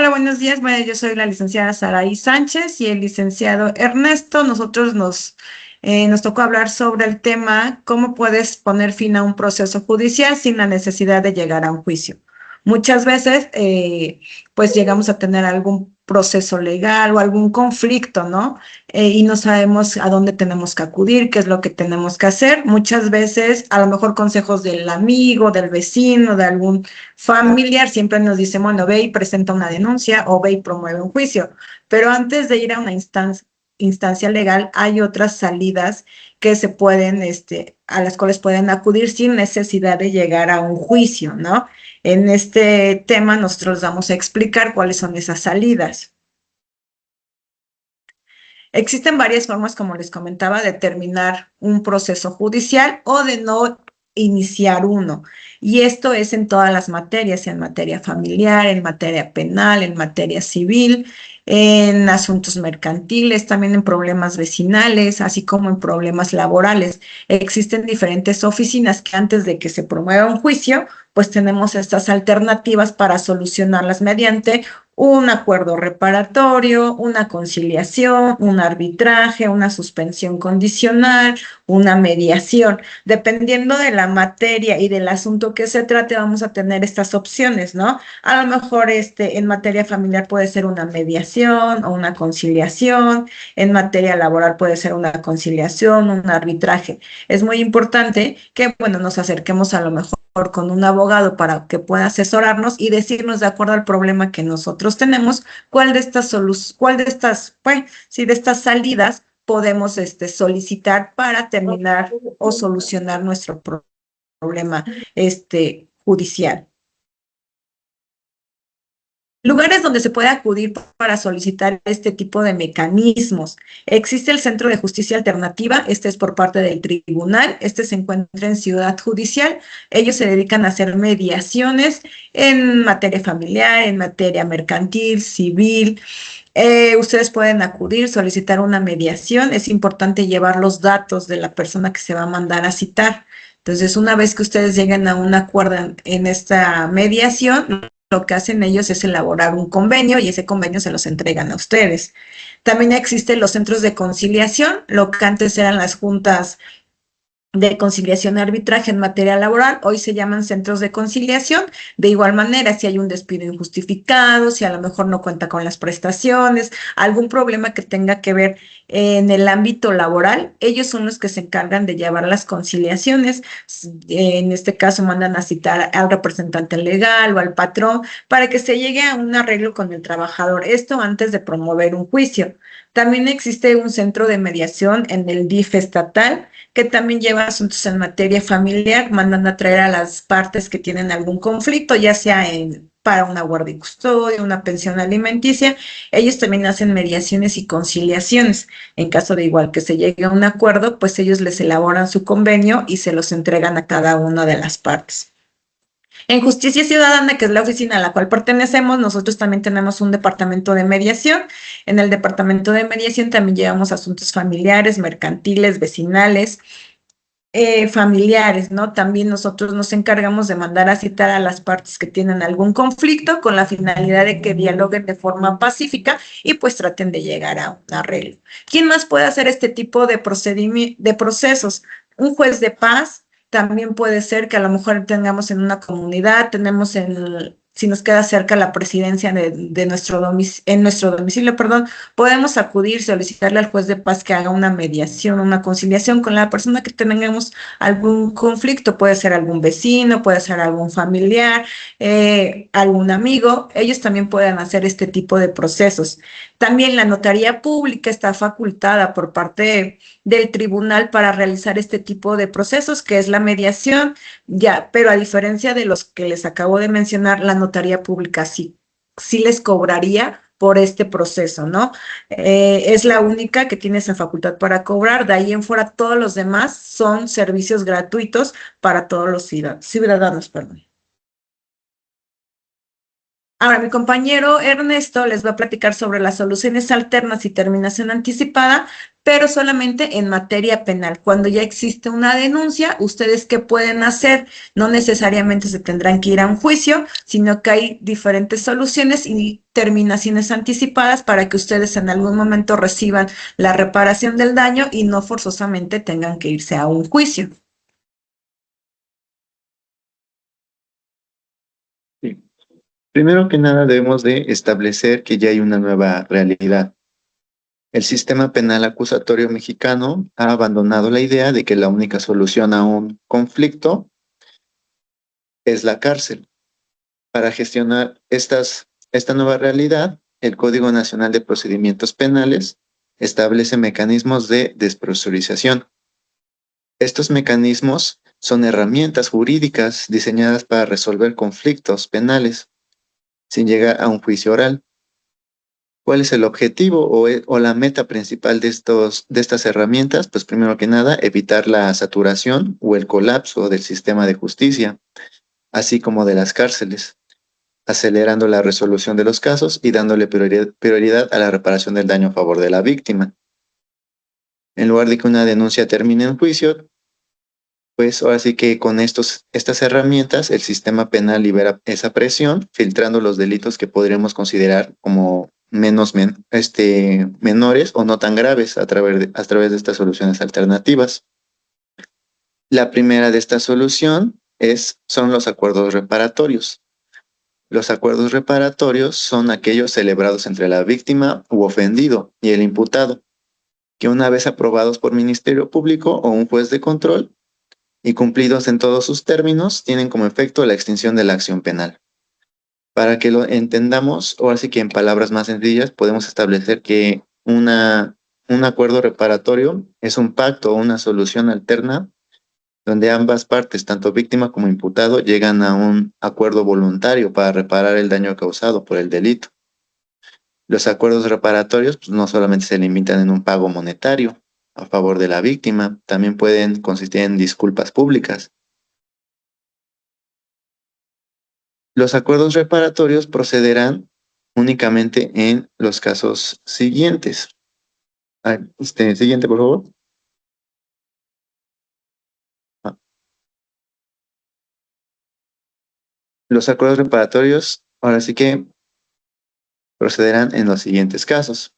Hola, buenos días. Bueno, yo soy la licenciada Saraí Sánchez y el licenciado Ernesto. Nos tocó hablar sobre el tema cómo puedes poner fin a un proceso judicial sin la necesidad de llegar a un juicio. Muchas veces, pues llegamos a tener algún proceso legal o algún conflicto, ¿no? Y no sabemos a dónde tenemos que acudir, qué es lo que tenemos que hacer. Muchas veces, a lo mejor consejos del amigo, del vecino, de algún familiar siempre nos dice, bueno, ve y presenta una denuncia o ve y promueve un juicio. Pero antes de ir a una instancia legal, hay otras salidas que se pueden, a las cuales pueden acudir sin necesidad de llegar a un juicio, ¿no? En este tema nosotros vamos a explicar cuáles son esas salidas. Existen varias formas, como les comentaba, de terminar un proceso judicial o de no iniciar uno. Y esto es en todas las materias, en materia familiar, en materia penal, en materia civil, en asuntos mercantiles, también en problemas vecinales, así como en problemas laborales. Existen diferentes oficinas que antes de que se promueva un juicio, pues tenemos estas alternativas para solucionarlas mediante un acuerdo reparatorio, una conciliación, un arbitraje, una suspensión condicional, una mediación. Dependiendo de la materia y del asunto que se trate, vamos a tener estas opciones, ¿no? A lo mejor en materia familiar puede ser una mediación o una conciliación, en materia laboral puede ser una conciliación, un arbitraje. Es muy importante que, bueno, nos acerquemos a lo mejor con un abogado para que pueda asesorarnos y decirnos de acuerdo al problema que nosotros tenemos, pues, sí, de estas salidas podemos solicitar para terminar o solucionar nuestro problema judicial. Lugares donde se puede acudir para solicitar este tipo de mecanismos. Existe el Centro de Justicia Alternativa, este es por parte del tribunal, este se encuentra en Ciudad Judicial. Ellos se dedican a hacer mediaciones en materia familiar, en materia mercantil, civil. Ustedes pueden acudir, solicitar una mediación. Es importante llevar los datos de la persona que se va a mandar a citar. Entonces, una vez que ustedes lleguen a un acuerdo en esta mediación, lo que hacen ellos es elaborar un convenio y ese convenio se los entregan a ustedes. También existen los centros de conciliación, lo que antes eran las juntas de conciliación y arbitraje en materia laboral, hoy se llaman centros de conciliación. De igual manera, si hay un despido injustificado, si a lo mejor no cuenta con las prestaciones, algún problema que tenga que ver en el ámbito laboral, ellos son los que se encargan de llevar las conciliaciones. En este caso, mandan a citar al representante legal o al patrón para que se llegue a un arreglo con el trabajador. Esto antes de promover un juicio. También existe un centro de mediación en el DIF estatal, que también lleva asuntos en materia familiar, mandan a traer a las partes que tienen algún conflicto, ya sea para una guardia y custodia, una pensión alimenticia. Ellos también hacen mediaciones y conciliaciones. En caso de igual que se llegue a un acuerdo, pues ellos les elaboran su convenio y se los entregan a cada una de las partes. En Justicia Ciudadana, que es la oficina a la cual pertenecemos, nosotros también tenemos un departamento de mediación. En el departamento de mediación también llevamos asuntos familiares, mercantiles, vecinales, familiares, ¿no? También nosotros nos encargamos de mandar a citar a las partes que tienen algún conflicto con la finalidad de que dialoguen de forma pacífica y pues traten de llegar a un arreglo. ¿Quién más puede hacer este tipo de procesos? Un juez de paz. También puede ser que a lo mejor tengamos en una comunidad, si nos queda cerca la presidencia de en nuestro domicilio, perdón, podemos acudir, solicitarle al juez de paz que haga una mediación, una conciliación con la persona que tengamos algún conflicto. Puede ser algún vecino, puede ser algún familiar, algún amigo. Ellos también pueden hacer este tipo de procesos. También la notaría pública está facultada por parte del tribunal para realizar este tipo de procesos, que es la mediación, ya, pero a diferencia de los que les acabo de mencionar, la notaría pública sí les cobraría por este proceso, ¿no? Es la única que tiene esa facultad para cobrar. De ahí en fuera, todos los demás son servicios gratuitos para todos los ciudadanos, perdón. Ahora, mi compañero Ernesto les va a platicar sobre las soluciones alternas y terminación anticipada pero solamente en materia penal. Cuando ya existe una denuncia, ¿ustedes qué pueden hacer? No necesariamente se tendrán que ir a un juicio, sino que hay diferentes soluciones y terminaciones anticipadas para que ustedes en algún momento reciban la reparación del daño y no forzosamente tengan que irse a un juicio. Sí. Primero que nada debemos de establecer que ya hay una nueva realidad. El sistema penal acusatorio mexicano ha abandonado la idea de que la única solución a un conflicto es la cárcel. Para gestionar esta nueva realidad, el Código Nacional de Procedimientos Penales establece mecanismos de despresurización. Estos mecanismos son herramientas jurídicas diseñadas para resolver conflictos penales sin llegar a un juicio oral. ¿Cuál es el objetivo o la meta principal de estas herramientas? Pues primero que nada, evitar la saturación o el colapso del sistema de justicia, así como de las cárceles, acelerando la resolución de los casos y dándole prioridad a la reparación del daño a favor de la víctima. En lugar de que una denuncia termine en juicio, pues ahora sí que con estas herramientas el sistema penal libera esa presión, filtrando los delitos que podríamos considerar como menores o no tan graves a través de estas soluciones alternativas. La primera de esta solución son los acuerdos reparatorios. Los acuerdos reparatorios son aquellos celebrados entre la víctima u ofendido y el imputado, que una vez aprobados por Ministerio Público o un juez de control y cumplidos en todos sus términos, tienen como efecto la extinción de la acción penal. Para que lo entendamos, o así que en palabras más sencillas, podemos establecer que un acuerdo reparatorio es un pacto o una solución alterna donde ambas partes, tanto víctima como imputado, llegan a un acuerdo voluntario para reparar el daño causado por el delito. Los acuerdos reparatorios pues, no solamente se limitan en un pago monetario a favor de la víctima, también pueden consistir en disculpas públicas. Los acuerdos reparatorios procederán únicamente en los casos siguientes. Siguiente, por favor. Los acuerdos reparatorios, ahora sí que procederán en los siguientes casos.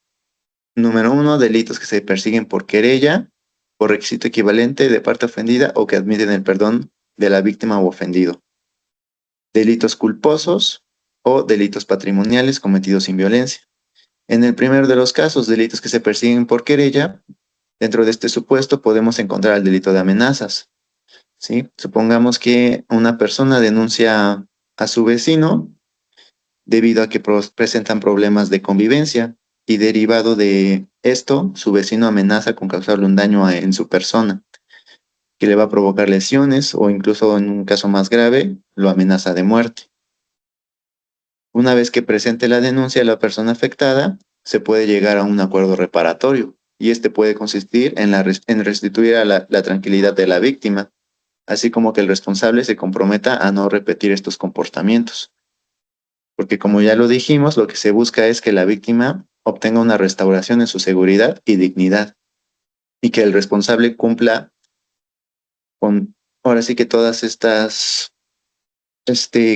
Número 1, delitos que se persiguen por querella, por requisito equivalente de parte ofendida o que admiten el perdón de la víctima o ofendido. Delitos culposos o delitos patrimoniales cometidos sin violencia. En el primero de los casos, delitos que se persiguen por querella, dentro de este supuesto podemos encontrar el delito de amenazas. ¿Sí? Supongamos que una persona denuncia a su vecino debido a que presentan problemas de convivencia y derivado de esto, su vecino amenaza con causarle un daño en su persona, que le va a provocar lesiones o incluso en un caso más grave, lo amenaza de muerte. Una vez que presente la denuncia a la persona afectada, se puede llegar a un acuerdo reparatorio y este puede consistir en restituir a la tranquilidad de la víctima, así como que el responsable se comprometa a no repetir estos comportamientos. Porque como ya lo dijimos, lo que se busca es que la víctima obtenga una restauración en su seguridad y dignidad y que el responsable cumpla con, ahora sí que todas estas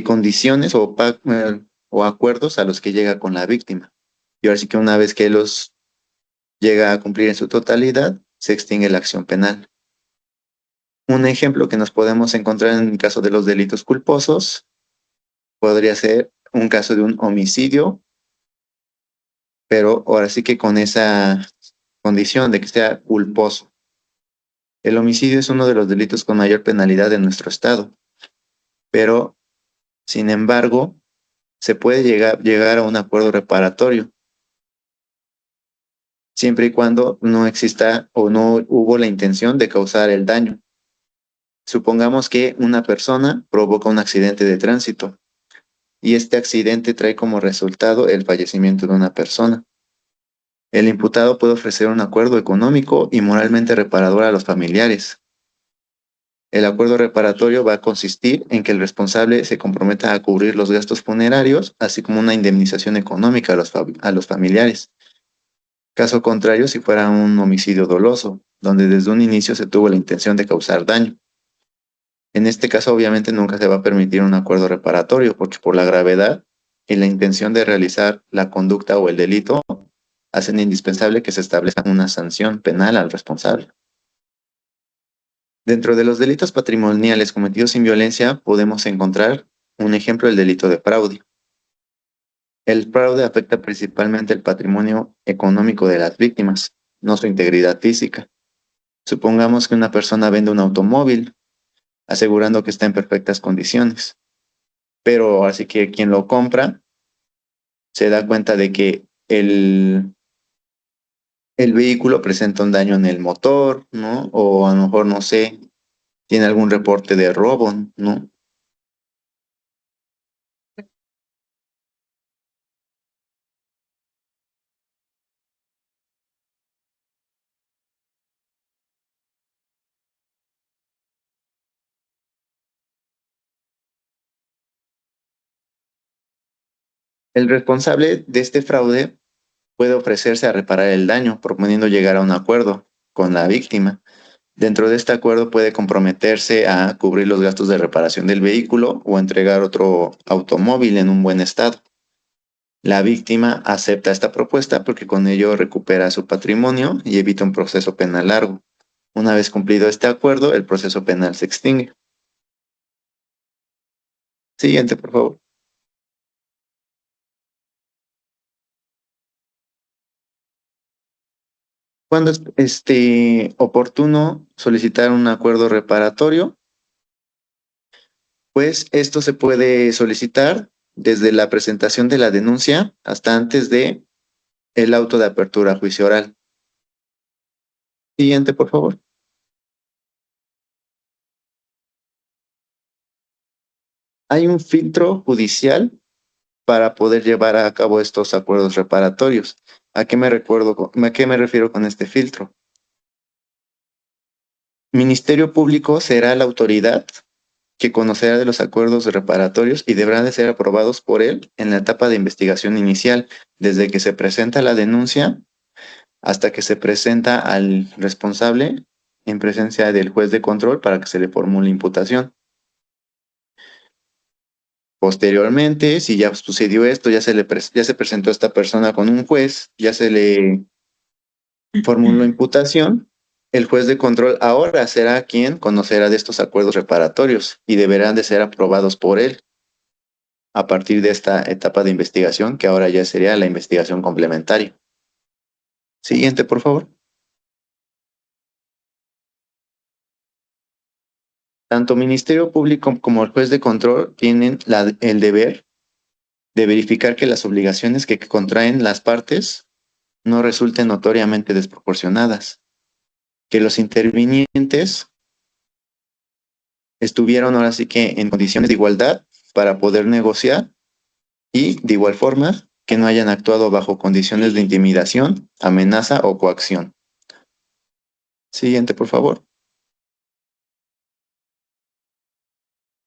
condiciones o acuerdos a los que llega con la víctima. Y ahora sí que una vez que los llega a cumplir en su totalidad, se extingue la acción penal. Un ejemplo que nos podemos encontrar en el caso de los delitos culposos podría ser un caso de un homicidio, pero ahora sí que con esa condición de que sea culposo. El homicidio es uno de los delitos con mayor penalidad en nuestro estado, pero sin embargo, se puede llegar a un acuerdo reparatorio, siempre y cuando no exista o no hubo la intención de causar el daño. Supongamos que una persona provoca un accidente de tránsito y este accidente trae como resultado el fallecimiento de una persona. El imputado puede ofrecer un acuerdo económico y moralmente reparador a los familiares. El acuerdo reparatorio va a consistir en que el responsable se comprometa a cubrir los gastos funerarios, así como una indemnización económica a los familiares. Caso contrario, si fuera un homicidio doloso, donde desde un inicio se tuvo la intención de causar daño. En este caso, obviamente, nunca se va a permitir un acuerdo reparatorio, porque por la gravedad y la intención de realizar la conducta o el delito, hacen indispensable que se establezca una sanción penal al responsable. Dentro de los delitos patrimoniales cometidos sin violencia, podemos encontrar un ejemplo del delito de fraude. El fraude afecta principalmente el patrimonio económico de las víctimas, no su integridad física. Supongamos que una persona vende un automóvil, asegurando que está en perfectas condiciones, pero así que quien lo compra se da cuenta de que el vehículo presenta un daño en el motor, ¿no? O a lo mejor, no sé, tiene algún reporte de robo, ¿no? El responsable de este fraude puede ofrecerse a reparar el daño, proponiendo llegar a un acuerdo con la víctima. Dentro de este acuerdo puede comprometerse a cubrir los gastos de reparación del vehículo o entregar otro automóvil en un buen estado. La víctima acepta esta propuesta porque con ello recupera su patrimonio y evita un proceso penal largo. Una vez cumplido este acuerdo, el proceso penal se extingue. Siguiente, por favor. ¿Cuándo es oportuno solicitar un acuerdo reparatorio? Pues esto se puede solicitar desde la presentación de la denuncia hasta antes de el auto de apertura a juicio oral. Siguiente, por favor. Hay un filtro judicial para poder llevar a cabo estos acuerdos reparatorios. ¿A qué me refiero con este filtro? Ministerio Público será la autoridad que conocerá de los acuerdos reparatorios y deberán de ser aprobados por él en la etapa de investigación inicial, desde que se presenta la denuncia hasta que se presenta al responsable en presencia del juez de control para que se le formule imputación. Posteriormente, si ya sucedió esto, ya se presentó esta persona con un juez, ya se le formuló imputación, el juez de control ahora será quien conocerá de estos acuerdos reparatorios y deberán de ser aprobados por él a partir de esta etapa de investigación, que ahora ya sería la investigación complementaria. Siguiente, por favor. Tanto Ministerio Público como el juez de control tienen el deber de verificar que las obligaciones que contraen las partes no resulten notoriamente desproporcionadas, que los intervinientes estuvieron ahora sí que en condiciones de igualdad para poder negociar y, de igual forma, que no hayan actuado bajo condiciones de intimidación, amenaza o coacción. Siguiente, por favor.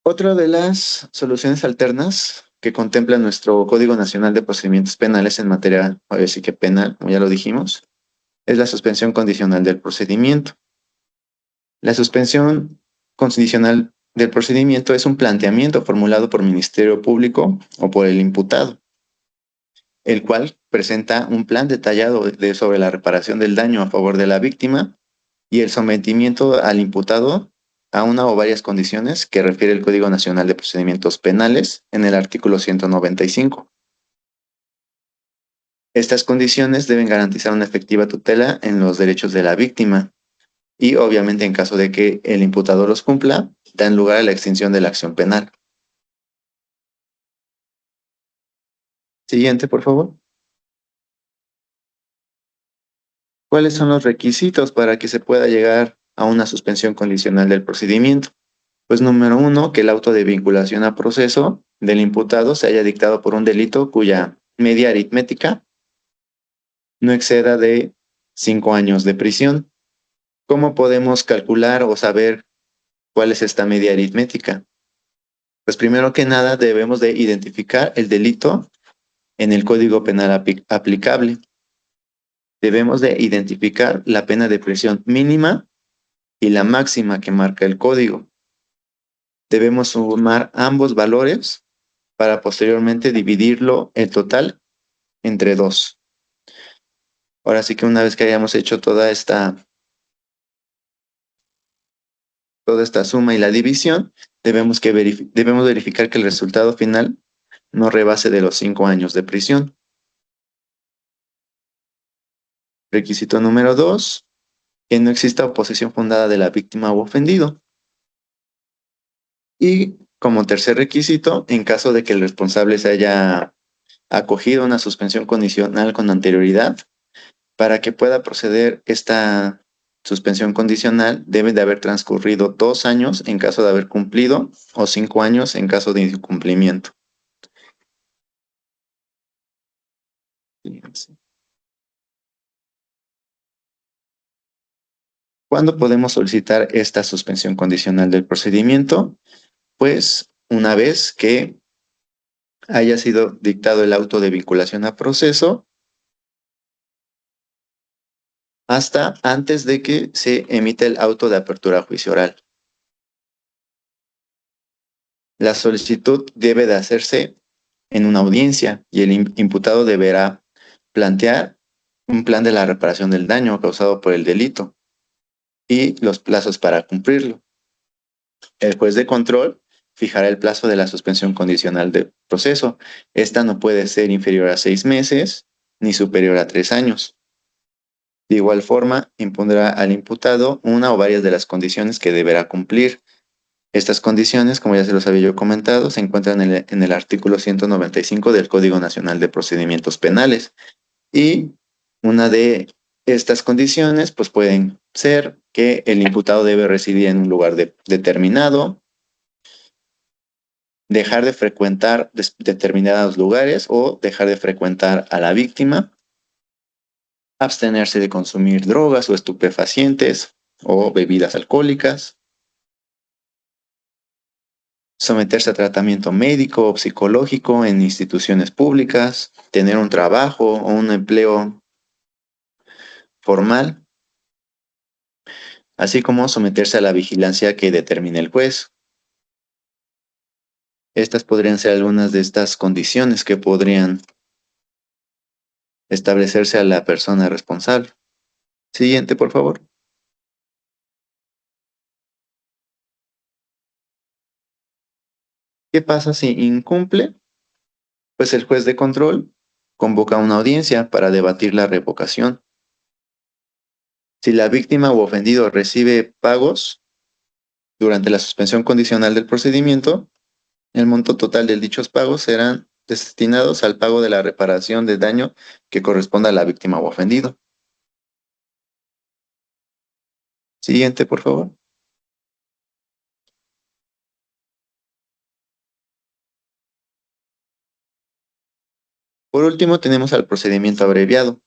Otra de las soluciones alternas que contempla nuestro Código Nacional de Procedimientos Penales en materia, ahora sí que penal, como ya lo dijimos, es la suspensión condicional del procedimiento. La suspensión condicional del procedimiento es un planteamiento formulado por Ministerio Público o por el imputado, el cual presenta un plan detallado sobre la reparación del daño a favor de la víctima y el sometimiento al imputado a una o varias condiciones que refiere el Código Nacional de Procedimientos Penales en el artículo 195. Estas condiciones deben garantizar una efectiva tutela en los derechos de la víctima y, obviamente, en caso de que el imputado los cumpla, dan lugar a la extinción de la acción penal. Siguiente, por favor. ¿Cuáles son los requisitos para que se pueda llegar a una suspensión condicional del procedimiento? Pues número 1, que el auto de vinculación a proceso del imputado se haya dictado por un delito cuya media aritmética no exceda de 5 años de prisión. ¿Cómo podemos calcular o saber cuál es esta media aritmética? Pues primero que nada debemos de identificar el delito en el Código Penal aplicable. debemos de identificar la pena de prisión mínima y la máxima que marca el código. Debemos sumar ambos valores para posteriormente dividirlo el total entre 2. Ahora sí que una vez que hayamos hecho toda esta suma y la división, debemos verificar que el resultado final no rebase de los 5 años de prisión. Requisito número 2, que no exista oposición fundada de la víctima u ofendido. Y como tercer requisito, en caso de que el responsable se haya acogido a una suspensión condicional con anterioridad, para que pueda proceder esta suspensión condicional, debe de haber transcurrido 2 años en caso de haber cumplido o 5 años en caso de incumplimiento. ¿Cuándo podemos solicitar esta suspensión condicional del procedimiento? Pues una vez que haya sido dictado el auto de vinculación a proceso hasta antes de que se emita el auto de apertura a juicio oral. La solicitud debe de hacerse en una audiencia y el imputado deberá plantear un plan de la reparación del daño causado por el delito y los plazos para cumplirlo. El juez de control fijará el plazo de la suspensión condicional de proceso. Esta no puede ser inferior a 6 meses ni superior a 3 años. De igual forma, impondrá al imputado una o varias de las condiciones que deberá cumplir. Estas condiciones, como ya se los había yo comentado, se encuentran en el artículo 195 del Código Nacional de Procedimientos Penales. Y una de estas condiciones, pues pueden ser que el imputado debe residir en un lugar determinado, dejar de frecuentar determinados lugares o dejar de frecuentar a la víctima, abstenerse de consumir drogas o estupefacientes o bebidas alcohólicas, someterse a tratamiento médico o psicológico en instituciones públicas, tener un trabajo o un empleo formal, así como someterse a la vigilancia que determine el juez. Estas podrían ser algunas de estas condiciones que podrían establecerse a la persona responsable. Siguiente, por favor. ¿Qué pasa si incumple? Pues el juez de control convoca una audiencia para debatir la revocación. Si la víctima u ofendido recibe pagos durante la suspensión condicional del procedimiento, el monto total de dichos pagos serán destinados al pago de la reparación de daño que corresponda a la víctima o ofendido. Siguiente, por favor. Por último, tenemos al procedimiento abreviado.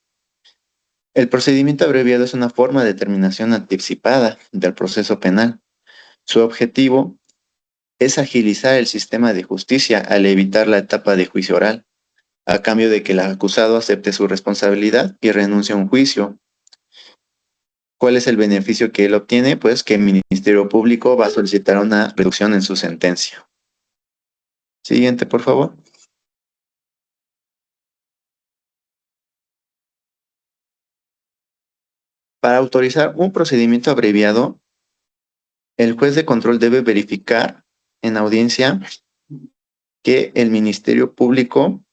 El procedimiento abreviado es una forma de terminación anticipada del proceso penal. Su objetivo es agilizar el sistema de justicia al evitar la etapa de juicio oral, a cambio de que el acusado acepte su responsabilidad y renuncie a un juicio. ¿Cuál es el beneficio que él obtiene? Pues que el Ministerio Público va a solicitar una reducción en su sentencia. Siguiente, por favor. Para autorizar un procedimiento abreviado, el juez de control debe verificar en audiencia que el Ministerio Público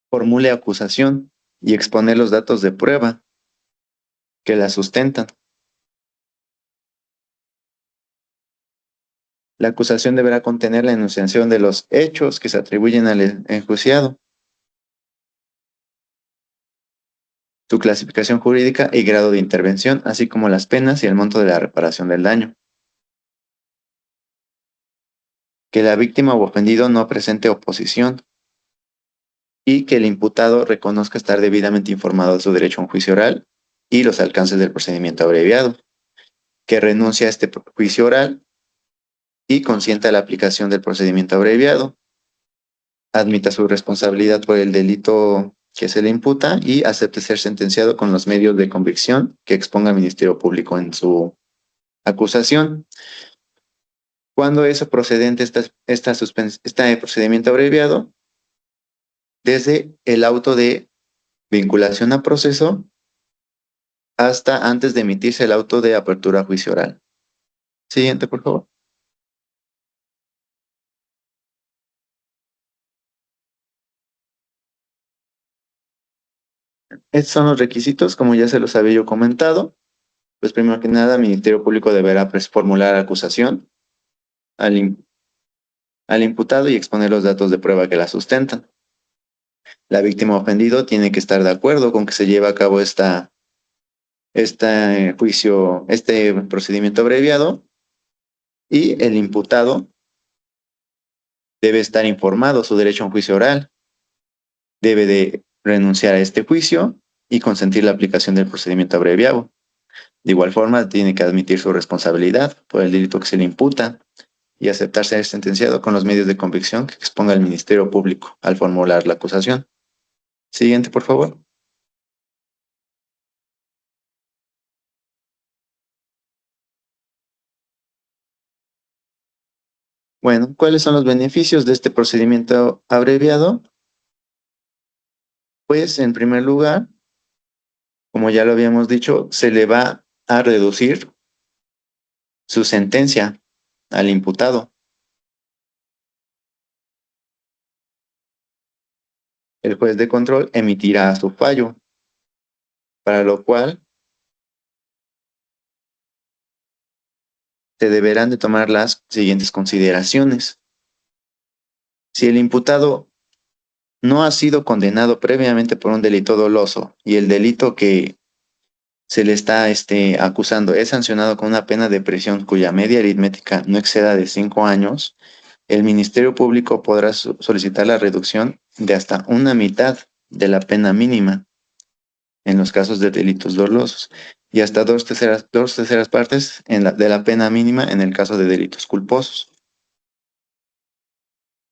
formule acusación y exponer los datos de prueba que la sustentan. La acusación deberá contener la enunciación de los hechos que se atribuyen al enjuiciado, su clasificación jurídica y grado de intervención, así como las penas y el monto de la reparación del daño. Que la víctima u ofendido no presente oposición y que el imputado reconozca estar debidamente informado de su derecho a un juicio oral y los alcances del procedimiento abreviado, que renuncie a este juicio oral y consienta la aplicación del procedimiento abreviado, admita su responsabilidad por el delito que se le imputa y acepte ser sentenciado con los medios de convicción que exponga el Ministerio Público en su acusación. Cuando es procedente este procedimiento abreviado, desde el auto de vinculación a proceso hasta antes de emitirse el auto de apertura a juicio oral. Siguiente, por favor. Estos son los requisitos, como ya se los había yo comentado. Pues primero que nada, el Ministerio Público deberá formular acusación al imputado y exponer los datos de prueba que la sustentan. La víctima ofendido tiene que estar de acuerdo con que se lleve a cabo este procedimiento abreviado, y el imputado debe estar informado de su derecho a un juicio oral, debe de renunciar a este juicio y consentir la aplicación del procedimiento abreviado. De igual forma, tiene que admitir su responsabilidad por el delito que se le imputa y aceptar ser sentenciado con los medios de convicción que exponga el Ministerio Público al formular la acusación. Siguiente, por favor. Bueno, ¿cuáles son los beneficios de este procedimiento abreviado? Pues, en primer lugar, como ya lo habíamos dicho, se le va a reducir su sentencia al imputado. El juez de control emitirá su fallo, para lo cual se deberán de tomar las siguientes consideraciones. Si el imputado no ha sido condenado previamente por un delito doloso y el delito que se le está acusando es sancionado con una pena de prisión cuya media aritmética no exceda de 5 años, el Ministerio Público podrá solicitar la reducción de hasta una mitad de la pena mínima en los casos de delitos dolosos y hasta dos terceras partes de la pena mínima en el caso de delitos culposos.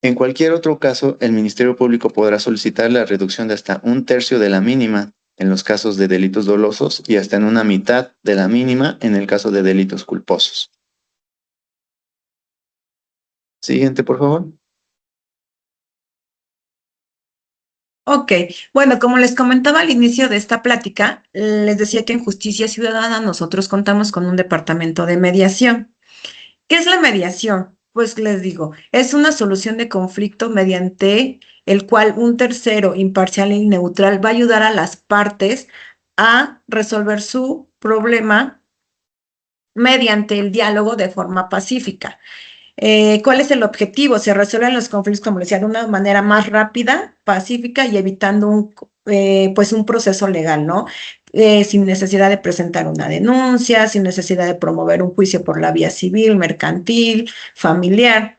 En cualquier otro caso, el Ministerio Público podrá solicitar la reducción de hasta un tercio de la mínima en los casos de delitos dolosos y hasta en una mitad de la mínima en el caso de delitos culposos. Siguiente, por favor. Ok, bueno, como les comentaba al inicio de esta plática, les decía que en Justicia Ciudadana nosotros contamos con un departamento de mediación. ¿Qué es la mediación? Pues les digo, es una solución de conflicto mediante el cual un tercero imparcial y neutral va a ayudar a las partes a resolver su problema mediante el diálogo de forma pacífica. ¿Cuál es el objetivo? Se resuelven los conflictos, como les decía, de una manera más rápida, pacífica y evitando pues un proceso legal, ¿no? Sin necesidad de presentar una denuncia, sin necesidad de promover un juicio por la vía civil, mercantil, familiar.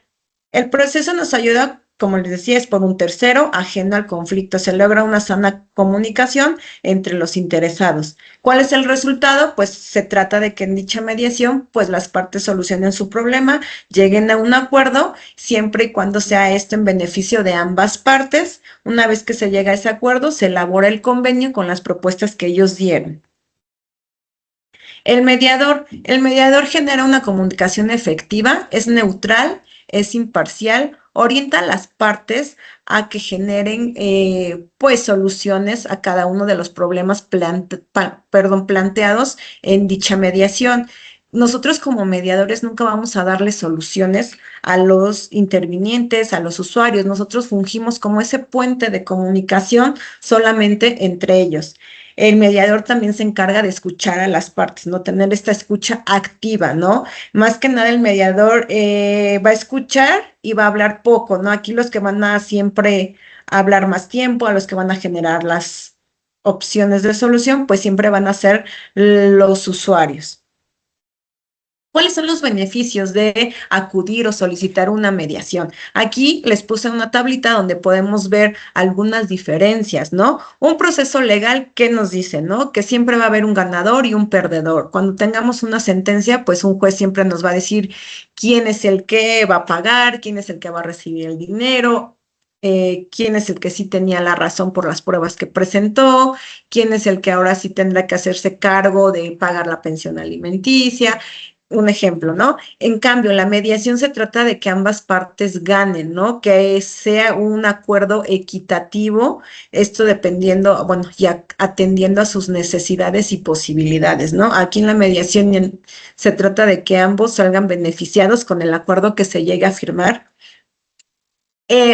El proceso nos ayuda, como les decía, es por un tercero ajeno al conflicto. Se logra una sana comunicación entre los interesados. ¿Cuál es el resultado? Pues se trata de que en dicha mediación, pues las partes solucionen su problema, lleguen a un acuerdo, siempre y cuando sea esto en beneficio de ambas partes. Una vez que se llega a ese acuerdo, se elabora el convenio con las propuestas que ellos dieron. El mediador genera una comunicación efectiva, es neutral, es imparcial, orienta a las partes a que generen pues soluciones a cada uno de los problemas planteados en dicha mediación. Nosotros como mediadores nunca vamos a darle soluciones a los intervinientes, a los usuarios. Nosotros fungimos como ese puente de comunicación solamente entre ellos. El mediador también se encarga de escuchar a las partes, ¿no? Tener esta escucha activa, ¿no? Más que nada el mediador va a escuchar y va a hablar poco, ¿no? Aquí los que van a siempre hablar más tiempo, a los que van a generar las opciones de solución, pues siempre van a ser los usuarios. ¿Cuáles son los beneficios de acudir o solicitar una mediación? Aquí les puse una tablita donde podemos ver algunas diferencias, ¿no? Un proceso legal, ¿qué nos dice, no? Que siempre va a haber un ganador y un perdedor. Cuando tengamos una sentencia, pues un juez siempre nos va a decir quién es el que va a pagar, quién es el que va a recibir el dinero. quién es el que sí tenía la razón por las pruebas que presentó, quién es el que ahora sí tendrá que hacerse cargo de pagar la pensión alimenticia. Un ejemplo, ¿no? En cambio, la mediación se trata de que ambas partes ganen, ¿no? Que sea un acuerdo equitativo, esto dependiendo, bueno, y atendiendo a sus necesidades y posibilidades, ¿no? Aquí en la mediación se trata de que ambos salgan beneficiados con el acuerdo que se llegue a firmar.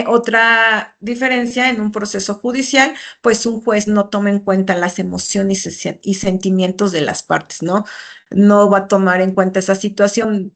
Otra diferencia en un proceso judicial, pues un juez no toma en cuenta las emociones y sentimientos de las partes, ¿no? No va a tomar en cuenta esa situación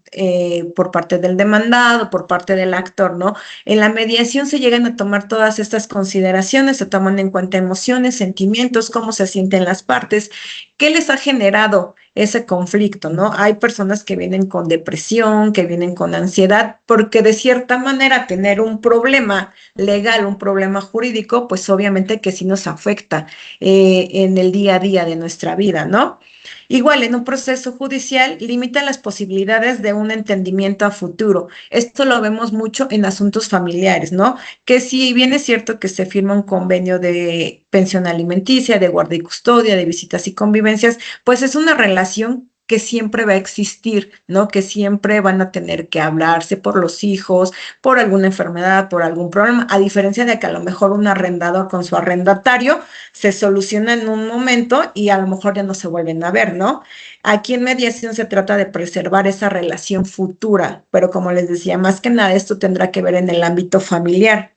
por parte del demandado, por parte del actor, ¿no? En la mediación se llegan a tomar todas estas consideraciones, se toman en cuenta emociones, sentimientos, cómo se sienten las partes, qué les ha generado ese conflicto, ¿no? Hay personas que vienen con depresión, que vienen con ansiedad, porque de cierta manera tener un problema legal, un problema jurídico, pues obviamente que sí nos afecta en el día a día de nuestra vida, ¿no? Igual, en un proceso judicial limita las posibilidades de un entendimiento a futuro. Esto lo vemos mucho en asuntos familiares, ¿no? Que si bien es cierto que se firma un convenio de pensión alimenticia, de guardia y custodia, de visitas y convivencias, pues es una relación que siempre va a existir, ¿no? Que siempre van a tener que hablarse por los hijos, por alguna enfermedad, por algún problema, a diferencia de que a lo mejor un arrendador con su arrendatario se soluciona en un momento y a lo mejor ya no se vuelven a ver, ¿no? Aquí en mediación se trata de preservar esa relación futura, pero como les decía, más que nada esto tendrá que ver en el ámbito familiar.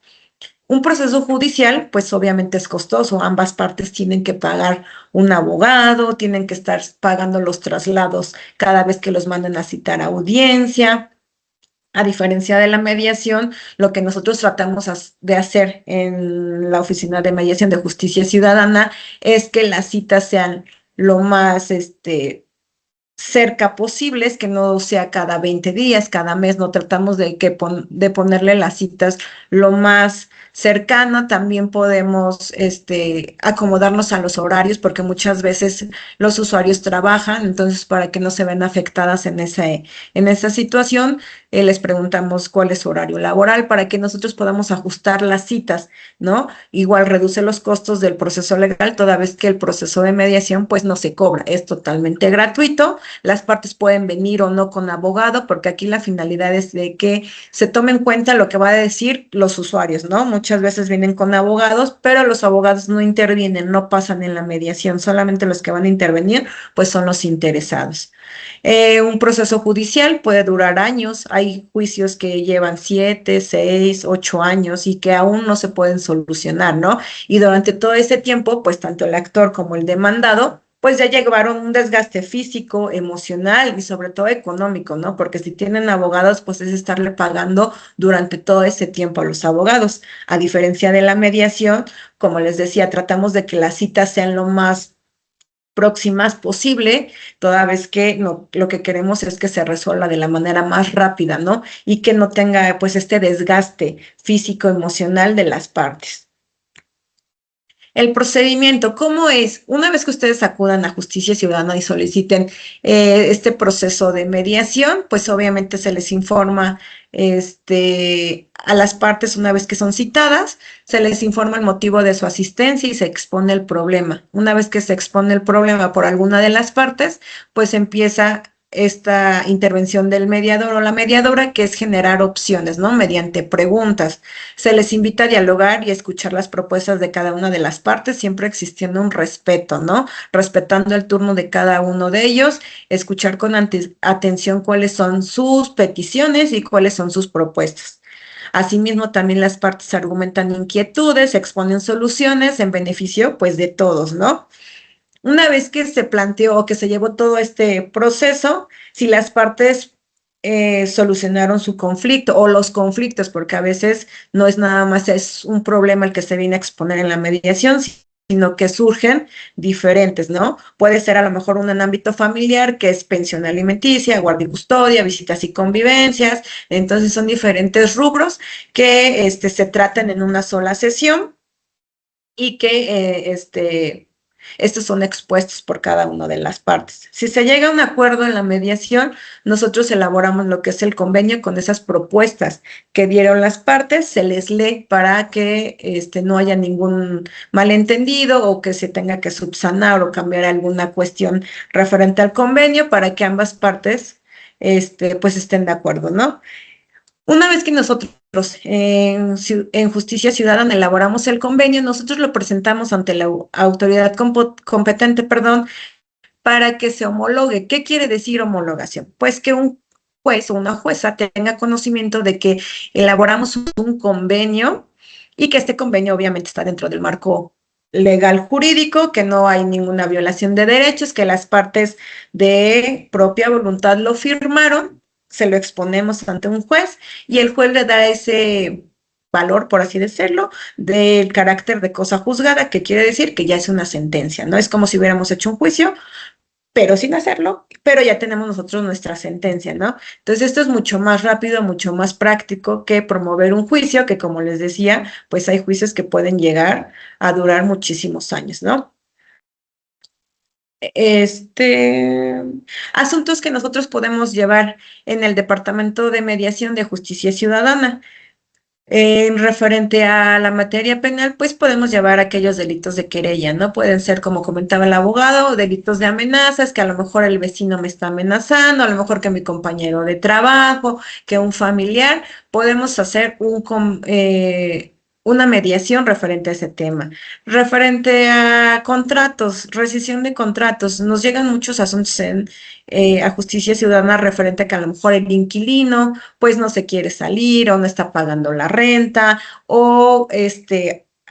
Un proceso judicial, pues obviamente es costoso, ambas partes tienen que pagar un abogado, tienen que estar pagando los traslados cada vez que los mandan a citar a audiencia. A diferencia de la mediación, lo que nosotros tratamos de hacer en la Oficina de Mediación de Justicia Ciudadana es que las citas sean lo más cerca posibles, que no sea cada 20 días, cada mes, no tratamos de ponerle las citas lo más cercana. También podemos acomodarnos a los horarios, porque muchas veces los usuarios trabajan, entonces para que no se ven afectadas en esa situación, les preguntamos cuál es su horario laboral para que nosotros podamos ajustar las citas, ¿no? Igual reduce los costos del proceso legal, toda vez que el proceso de mediación pues no se cobra, es totalmente gratuito. Las partes pueden venir o no con abogado, porque aquí la finalidad es de que se tome en cuenta lo que va a decir los usuarios, ¿no? Muchas veces vienen con abogados, pero los abogados no intervienen, no pasan en la mediación, solamente los que van a intervenir pues son los interesados. Un proceso judicial puede durar años, hay juicios que llevan 7, 6, 8 años y que aún no se pueden solucionar, ¿no? Y durante todo ese tiempo, pues tanto el actor como el demandado pues ya llevaron un desgaste físico, emocional y sobre todo económico, ¿no? Porque si tienen abogados, pues es estarle pagando durante todo ese tiempo a los abogados. A diferencia de la mediación, como les decía, tratamos de que las citas sean lo más próximas posible, toda vez que no, lo que queremos es que se resuelva de la manera más rápida, ¿no? Y que no tenga pues este desgaste físico, emocional de las partes. El procedimiento, ¿cómo es? Una vez que ustedes acudan a Justicia Ciudadana y soliciten este proceso de mediación, pues obviamente se les informa a las partes una vez que son citadas, se les informa el motivo de su asistencia y se expone el problema. Una vez que se expone el problema por alguna de las partes, pues empieza esta intervención del mediador o la mediadora, que es generar opciones, ¿no? Mediante preguntas. Se les invita a dialogar y a escuchar las propuestas de cada una de las partes, siempre existiendo un respeto, ¿no? Respetando el turno de cada uno de ellos, escuchar con atención cuáles son sus peticiones y cuáles son sus propuestas. Asimismo, también las partes argumentan inquietudes, exponen soluciones en beneficio, pues, de todos, ¿no? Una vez que se planteó o que se llevó todo este proceso, si las partes solucionaron su conflicto o los conflictos, porque a veces no es nada más es un problema el que se viene a exponer en la mediación, sino que surgen diferentes, ¿no? Puede ser a lo mejor un en ámbito familiar, que es pensión alimenticia, guardia y custodia, visitas y convivencias. Entonces son diferentes rubros que se tratan en una sola sesión y que Estos son expuestos por cada una de las partes. Si se llega a un acuerdo en la mediación, nosotros elaboramos lo que es el convenio con esas propuestas que dieron las partes, se les lee para que no haya ningún malentendido o que se tenga que subsanar o cambiar alguna cuestión referente al convenio para que ambas partes pues estén de acuerdo, ¿no? Una vez que nosotros en Justicia Ciudadana elaboramos el convenio, nosotros lo presentamos ante la autoridad competente, para que se homologue. ¿Qué quiere decir homologación? Pues que un juez o una jueza tenga conocimiento de que elaboramos un convenio y que este convenio obviamente está dentro del marco legal jurídico, que no hay ninguna violación de derechos, que las partes de propia voluntad lo firmaron, se lo exponemos ante un juez y el juez le da ese valor, por así decirlo, del carácter de cosa juzgada, que quiere decir que ya es una sentencia, ¿no? Es como si hubiéramos hecho un juicio, pero sin hacerlo, pero ya tenemos nosotros nuestra sentencia, ¿no? Entonces esto es mucho más rápido, mucho más práctico que promover un juicio, que como les decía, pues hay juicios que pueden llegar a durar muchísimos años, ¿no? Asuntos que nosotros podemos llevar en el Departamento de Mediación de Justicia Ciudadana. En referente a la materia penal, pues podemos llevar aquellos delitos de querella, ¿no? Pueden ser, como comentaba el abogado, delitos de amenazas, que a lo mejor el vecino me está amenazando, a lo mejor que mi compañero de trabajo, que un familiar. Podemos hacer una mediación referente a ese tema. Referente a contratos, rescisión de contratos, nos llegan muchos asuntos a Justicia Ciudadana referente a que a lo mejor el inquilino pues no se quiere salir o no está pagando la renta o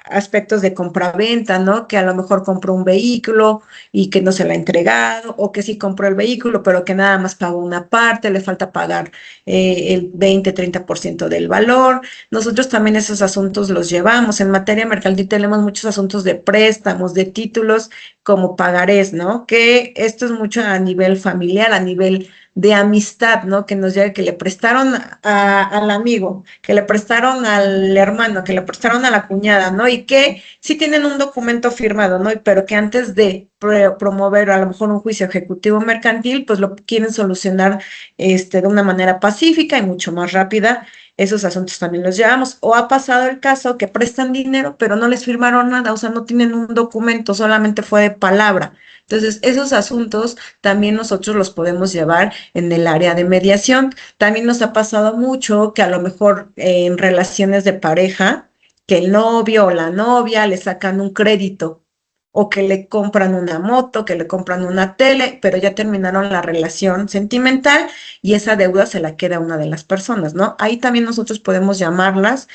aspectos de compraventa, ¿no? Que a lo mejor compró un vehículo y que no se lo ha entregado, o que sí compró el vehículo, pero que nada más pagó una parte, le falta pagar el 20-30% del valor. Nosotros también esos asuntos los llevamos. En materia mercantil tenemos muchos asuntos de préstamos, de títulos, como pagarés, ¿no? Que esto es mucho a nivel familiar, a nivel de amistad, ¿no? Que nos llega, que le prestaron al amigo, que le prestaron al hermano, que le prestaron a la cuñada, ¿no? Y que sí tienen un documento firmado, ¿no? Pero que antes de promover a lo mejor un juicio ejecutivo mercantil, pues lo quieren solucionar de una manera pacífica y mucho más rápida. Esos asuntos también los llevamos. O ha pasado el caso que prestan dinero, pero no les firmaron nada, o sea, no tienen un documento, solamente fue de palabra. Entonces, esos asuntos también nosotros los podemos llevar en el área de mediación. También nos ha pasado mucho que a lo mejor en relaciones de pareja, que el novio o la novia le sacan un crédito o que le compran una moto, que le compran una tele, pero ya terminaron la relación sentimental y esa deuda se la queda a una de las personas, ¿no? Ahí también nosotros podemos llamarlas,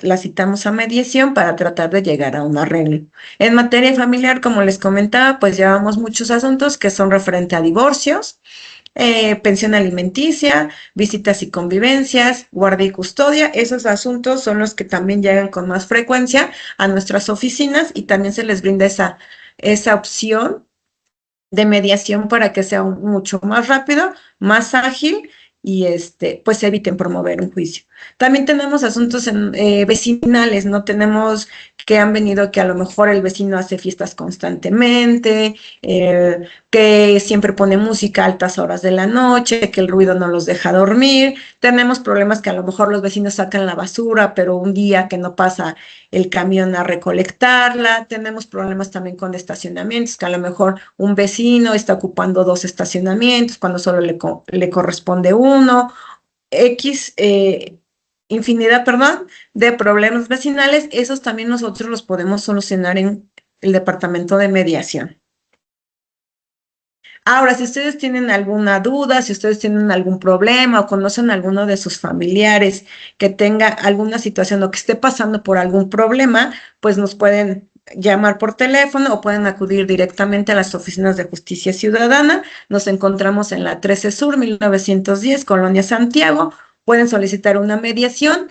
las citamos a mediación para tratar de llegar a un arreglo. En materia familiar, como les comentaba, pues llevamos muchos asuntos que son referente a divorcios, pensión alimenticia, visitas y convivencias, guardia y custodia. Esos asuntos son los que también llegan con más frecuencia a nuestras oficinas y también se les brinda esa opción de mediación para que sea mucho más rápido, más ágil y pues eviten promover un juicio. También tenemos asuntos vecinales, ¿no? Tenemos que han venido que a lo mejor el vecino hace fiestas constantemente, que siempre pone música a altas horas de la noche, que el ruido no los deja dormir. Tenemos problemas que a lo mejor los vecinos sacan la basura, pero un día que no pasa el camión a recolectarla. Tenemos problemas también con estacionamientos, que a lo mejor un vecino está ocupando 2 estacionamientos cuando solo le corresponde uno. Infinidad, de problemas vecinales. Esos también nosotros los podemos solucionar en el departamento de mediación. Ahora, si ustedes tienen alguna duda, si ustedes tienen algún problema o conocen a alguno de sus familiares que tenga alguna situación o que esté pasando por algún problema, pues nos pueden llamar por teléfono o pueden acudir directamente a las oficinas de Justicia Ciudadana. Nos encontramos en la 13 Sur, 1910, Colonia Santiago. Pueden solicitar una mediación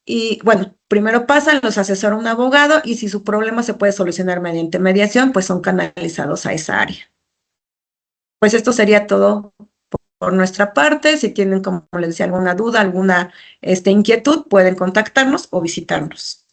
y, bueno, primero pasan, los asesora un abogado y si su problema se puede solucionar mediante mediación, pues son canalizados a esa área. Pues esto sería todo por nuestra parte. Si tienen, como les decía, alguna duda, alguna inquietud, pueden contactarnos o visitarnos.